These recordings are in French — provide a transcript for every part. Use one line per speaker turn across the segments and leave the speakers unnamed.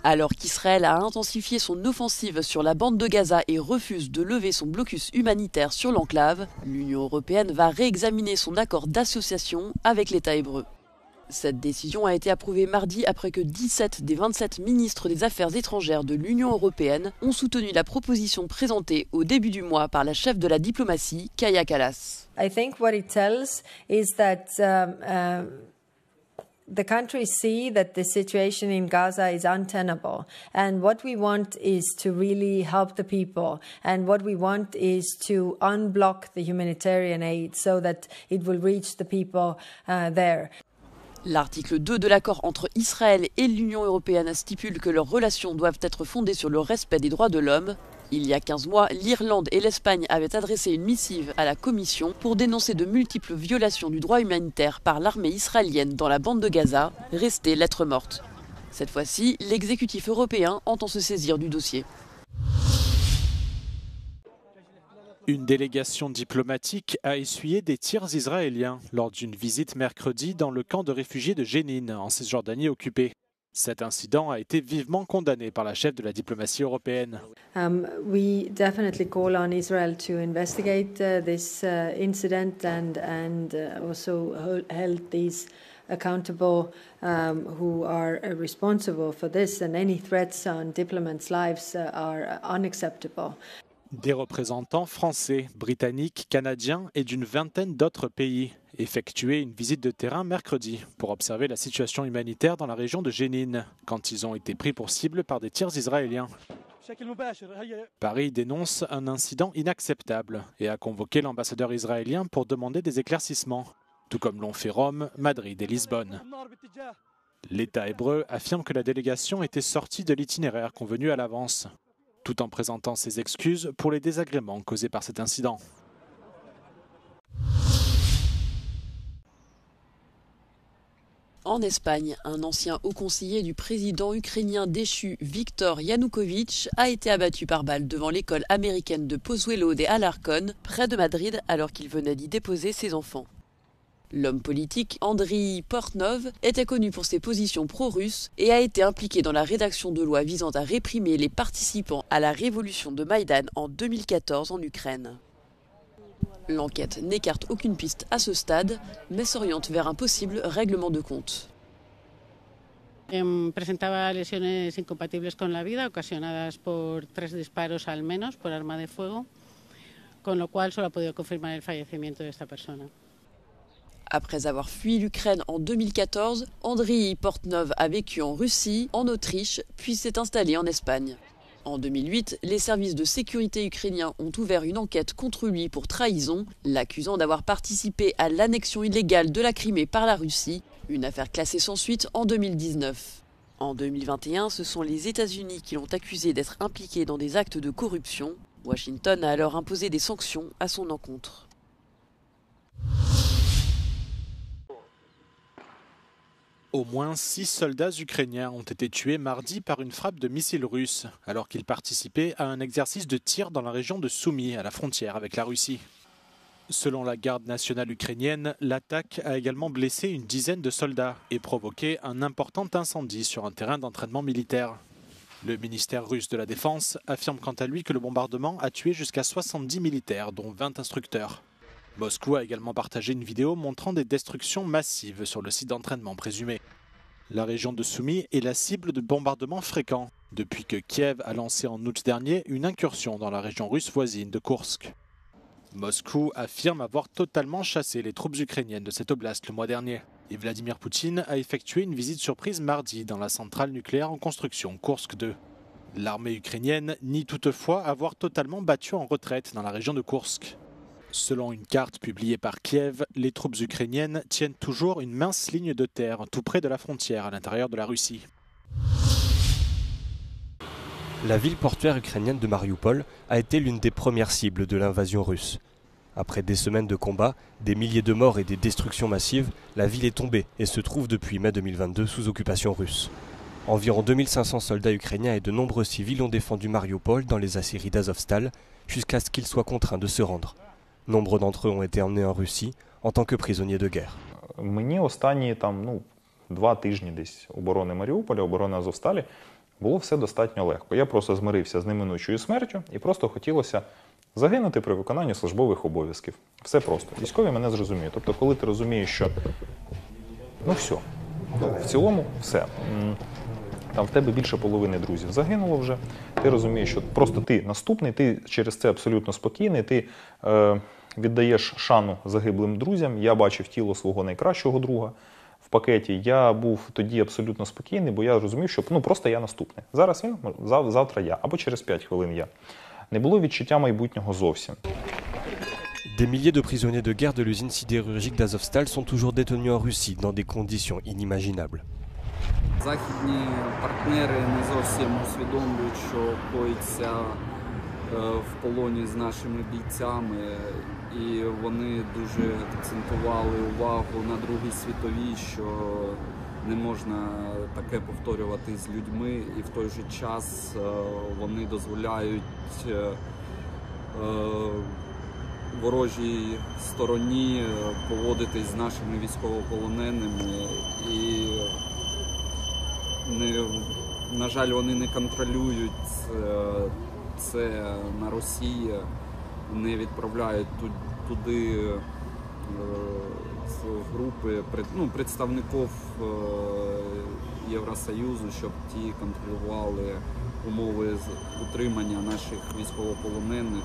Alors qu'Israël a intensifié son offensive sur la bande de Gaza et refuse de lever son blocus humanitaire sur l'enclave, l'Union européenne va réexaminer son accord d'association avec l'État hébreu. Cette décision a été approuvée mardi après que 17 des 27 ministres des Affaires étrangères de l'Union européenne ont soutenu la proposition présentée au début du mois par la chef de la diplomatie, Kaja Kallas.
I think what it tells is that the countries see that the situation in Gaza is untenable, and what we want is to really help the people, and what we want is to unblock the humanitarian aid so that it will reach the people there.
L'article 2 de l'accord entre Israël et l'Union européenne stipule que leurs relations doivent être fondées sur le respect des droits de l'homme. Il y a 15 mois, l'Irlande et l'Espagne avaient adressé une missive à la Commission pour dénoncer de multiples violations du droit humanitaire par l'armée israélienne dans la bande de Gaza, restée lettre morte. Cette fois-ci, l'exécutif européen entend se saisir du dossier.
Une délégation diplomatique a essuyé des tirs israéliens lors d'une visite mercredi dans le camp de réfugiés de Jénine, en Cisjordanie occupée. Cet incident a été vivement condamné par la chef de la diplomatie européenne.
We definitely call on Israel to investigate this incident and also hold these accountable who are responsible for this, and any threats on diplomats' lives are unacceptable.
Des représentants français, britanniques, canadiens et d'une vingtaine d'autres pays effectuaient une visite de terrain mercredi pour observer la situation humanitaire dans la région de Jénine, quand ils ont été pris pour cible par des tirs israéliens. Paris dénonce un incident inacceptable et a convoqué l'ambassadeur israélien pour demander des éclaircissements, tout comme l'ont fait Rome, Madrid et Lisbonne. L'État hébreu affirme que la délégation était sortie de l'itinéraire convenu à l'avance, tout en présentant ses excuses pour les désagréments causés par cet incident.
En Espagne, un ancien haut conseiller du président ukrainien déchu Viktor Yanukovych a été abattu par balle devant l'école américaine de Pozuelo de Alarcón, près de Madrid, alors qu'il venait d'y déposer ses enfants. L'homme politique Andriy Portnov était connu pour ses positions pro-russes et a été impliqué dans la rédaction de lois visant à réprimer les participants à la révolution de Maïdan en 2014 en Ukraine. L'enquête n'écarte aucune piste à ce stade, mais s'oriente vers un possible règlement de compte.
Presentaba lesiones incompatibles con la vida, ocasionadas por 3 disparos al menos por arma de fuego, con lo cual solo ha podido confirmar el fallecimiento de esta persona.
Après avoir fui l'Ukraine en 2014, Andriy Portnov a vécu en Russie, en Autriche, puis s'est installé en Espagne. En 2008, les services de sécurité ukrainiens ont ouvert une enquête contre lui pour trahison, l'accusant d'avoir participé à l'annexion illégale de la Crimée par la Russie, une affaire classée sans suite en 2019. En 2021, ce sont les États-Unis qui l'ont accusé d'être impliqué dans des actes de corruption. Washington a alors imposé des sanctions à son encontre.
Au moins 6 soldats ukrainiens ont été tués mardi par une frappe de missiles russes, alors qu'ils participaient à un exercice de tir dans la région de Soumy, à la frontière avec la Russie. Selon la garde nationale ukrainienne, l'attaque a également blessé une dizaine de soldats et provoqué un important incendie sur un terrain d'entraînement militaire. Le ministère russe de la Défense affirme quant à lui que le bombardement a tué jusqu'à 70 militaires, dont 20 instructeurs. Moscou a également partagé une vidéo montrant des destructions massives sur le site d'entraînement présumé. La région de Soumy est la cible de bombardements fréquents, depuis que Kiev a lancé en août dernier une incursion dans la région russe voisine de Koursk. Moscou affirme avoir totalement chassé les troupes ukrainiennes de cette oblast le mois dernier. Et Vladimir Poutine a effectué une visite surprise mardi dans la centrale nucléaire en construction Koursk 2. L'armée ukrainienne nie toutefois avoir totalement battu en retraite dans la région de Koursk. Selon une carte publiée par Kiev, les troupes ukrainiennes tiennent toujours une mince ligne de terre tout près de la frontière à l'intérieur de la Russie.
La ville portuaire ukrainienne de Mariupol a été l'une des premières cibles de l'invasion russe. Après des semaines de combats, des milliers de morts et des destructions massives, la ville est tombée et se trouve depuis mai 2022 sous occupation russe. Environ 2500 soldats ukrainiens et de nombreux civils ont défendu Mariupol dans les aciéries d'Azovstal jusqu'à ce qu'ils soient contraints de se rendre. Nombre d'entre eux ont été emmenés en Russie en tant que prisonniers de guerre.
Мені останні 2 тижні десь оборони Маріуполя, оборони Азовсталі, було все достатньо легко. Я просто змирився з неминучою смертю і просто хотілося загинути при виконанні службових обов'язків. Все просто. Військові мене зрозуміють. Тобто, коли ти розумієш, що ну все, в цілому все. Там в тебе більше половини друзів загинуло вже. Ти розумієш, що просто ти наступний, ти через це абсолютно спокійний, ти віддаєш шану загиблим друзям. Я бачив тіло свого найкращого друга в пакеті. Я був тоді абсолютно спокійний, бо я розумів, що ну, просто я наступний. Зараз він, завтра я, або через 5 хвилин я. Не було відчуття майбутнього зовсім.
Des milliers de prisonniers de guerre de l'usine sidérurgique d'Azovstal sont toujours détenus en Russie dans des conditions inimaginables.
Західні партнери не зовсім усвідомлюють, що коїться в полоні з нашими бійцями, і вони дуже акцентували увагу на Другій світовій, що не можна таке повторювати з людьми, і в той же час вони дозволяють ворожій стороні поводитись з нашими військовополоненими, і на жаль, вони не контролюють це на Росії, не відправляють туди групи представників Євросоюзу, щоб ті контролювали умови утримання наших військовополонених.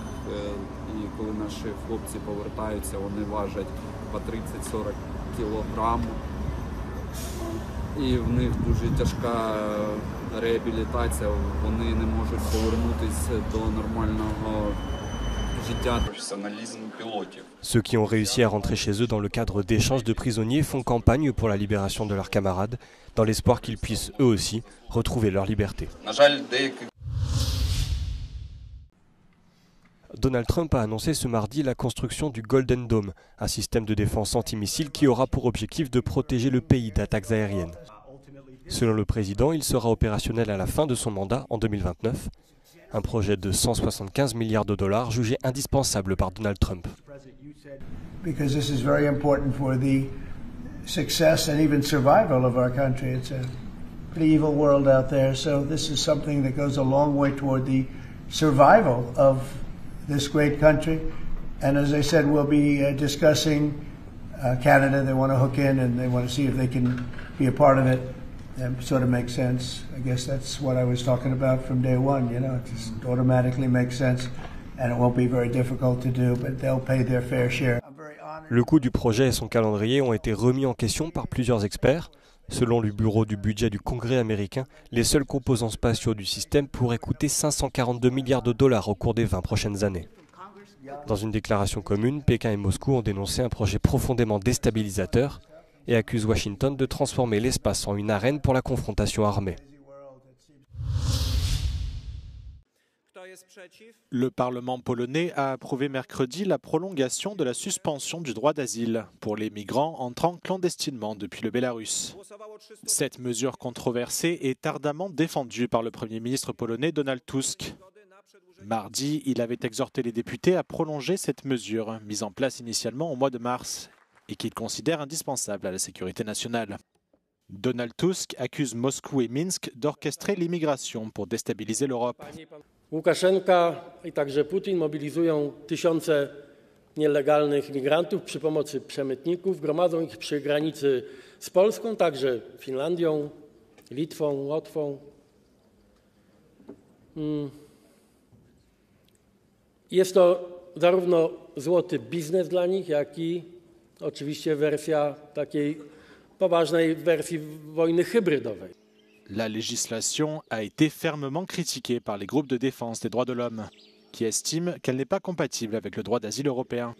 І коли наші хлопці повертаються, вони важать по 30-40 кілограм. І в них дуже тяжка реабілітація, вони не можуть повернутися до нормального життя. Професіоналізм пілотів.
Ceux qui ont réussi à rentrer chez eux dans le cadre d'échanges de prisonniers font campagne pour la libération de leurs camarades, dans l'espoir qu'ils puissent eux aussi retrouver leur liberté.
На жаль, деякі
Donald Trump a annoncé ce mardi la construction du Golden Dome, un système de défense antimissile qui aura pour objectif de protéger le pays d'attaques aériennes. Selon le président, il sera opérationnel à la fin de son mandat en 2029, un projet de 175 milliards de dollars jugé indispensable par Donald Trump.
Because this is very important for the success and even survival of our country. It's a pretty evil world out there, so this is something that goes a long way toward the survival of this great country. And as I said, we'll be discussing Canada. They want to hook in and they want to see if they can be a part of it. That sort of makes sense. I guess that's what I was talking about from day one, you know, it just automatically makes sense and it won't be very difficult to do, but they'll pay their fair share.
Le coût du projet et son calendrier ont été remis en question par plusieurs experts. Selon le bureau du budget du Congrès américain, les seuls composants spatiaux du système pourraient coûter 542 milliards de dollars au cours des 20 prochaines années. Dans une déclaration commune, Pékin et Moscou ont dénoncé un projet profondément déstabilisateur et accusent Washington de transformer l'espace en une arène pour la confrontation armée.
Le Parlement polonais a approuvé mercredi la prolongation de la suspension du droit d'asile pour les migrants entrant clandestinement depuis le Bélarus. Cette mesure controversée est ardemment défendue par le Premier ministre polonais Donald Tusk. Mardi, il avait exhorté les députés à prolonger cette mesure, mise en place initialement au mois de mars, et qu'il considère indispensable à la sécurité nationale. Donald Tusk accuse Moscou et Minsk d'orchestrer l'immigration pour déstabiliser l'Europe.
Łukaszenka i także Putin mobilizują tysiące nielegalnych migrantów przy pomocy przemytników, gromadzą ich przy granicy z Polską, także Finlandią, Litwą, Łotwą. Jest to zarówno złoty biznes dla nich, jak i oczywiście wersja takiej poważnej wersji wojny hybrydowej.
La législation a été fermement critiquée par les groupes de défense des droits de l'homme, qui estiment qu'elle n'est pas compatible avec le droit d'asile européen.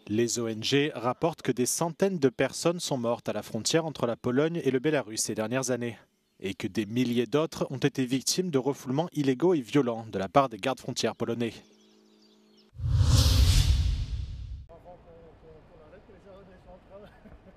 Les ONG rapportent que des centaines de personnes sont mortes à la frontière entre la Pologne et le Bélarus ces dernières années, et que des milliers d'autres ont été victimes de refoulements illégaux et violents de la part des gardes-frontières polonais.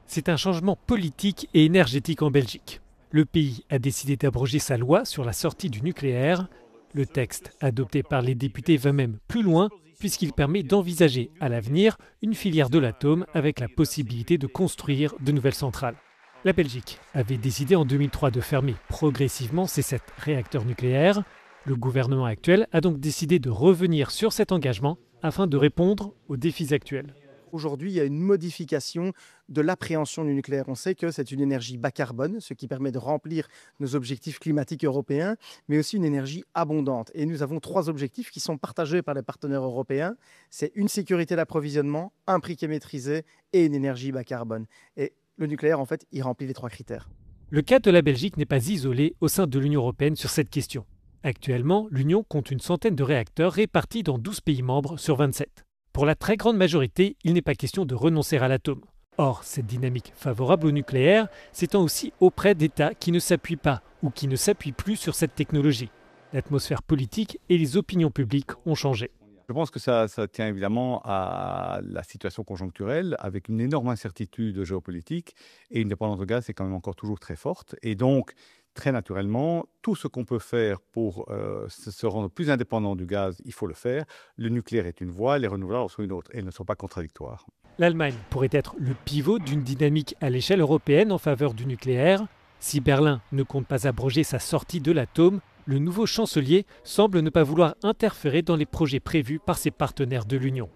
C'est un changement politique et énergétique en Belgique. Le pays a décidé d'abroger sa loi sur la sortie du nucléaire. Le texte adopté par les députés va même plus loin puisqu'il permet d'envisager à l'avenir une filière de l'atome avec la possibilité de construire de nouvelles centrales. La Belgique avait décidé en 2003 de fermer progressivement ses 7 réacteurs nucléaires. Le gouvernement actuel a donc décidé de revenir sur cet engagement afin de répondre aux défis actuels.
Aujourd'hui, il y a une modification de l'appréhension du nucléaire. On sait que c'est une énergie bas carbone, ce qui permet de remplir nos objectifs climatiques européens, mais aussi une énergie abondante. Et nous avons 3 objectifs qui sont partagés par les partenaires européens. C'est une sécurité d'approvisionnement, un prix qui est maîtrisé et une énergie bas carbone. Et le nucléaire, en fait, il remplit les 3 critères.
Le cas de la Belgique n'est pas isolé au sein de l'Union européenne sur cette question. Actuellement, l'Union compte une centaine de réacteurs répartis dans 12 pays membres sur 27. Pour la très grande majorité, il n'est pas question de renoncer à l'atome. Or, cette dynamique favorable au nucléaire s'étend aussi auprès d'États qui ne s'appuient pas ou qui ne s'appuient plus sur cette technologie. L'atmosphère politique et les opinions publiques ont changé.
Je pense que ça tient évidemment à la situation conjoncturelle, avec une énorme incertitude géopolitique, et une dépendance de gaz est quand même encore toujours très forte. Et donc, très naturellement, tout ce qu'on peut faire pour se rendre plus indépendant du gaz, il faut le faire. Le nucléaire est une voie, les renouvelables sont une autre, et elles ne sont pas contradictoires.
L'Allemagne pourrait être le pivot d'une dynamique à l'échelle européenne en faveur du nucléaire. Si Berlin ne compte pas abroger sa sortie de l'atome, le nouveau chancelier semble ne pas vouloir interférer dans les projets prévus par ses partenaires de l'Union.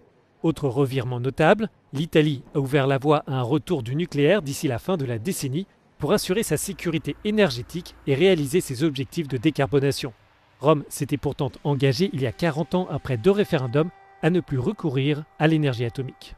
Autre revirement notable, l'Italie a ouvert la voie à un retour du nucléaire d'ici la fin de la décennie pour assurer sa sécurité énergétique et réaliser ses objectifs de décarbonation. Rome s'était pourtant engagée il y a 40 ans après 2 référendums à ne plus recourir à l'énergie atomique.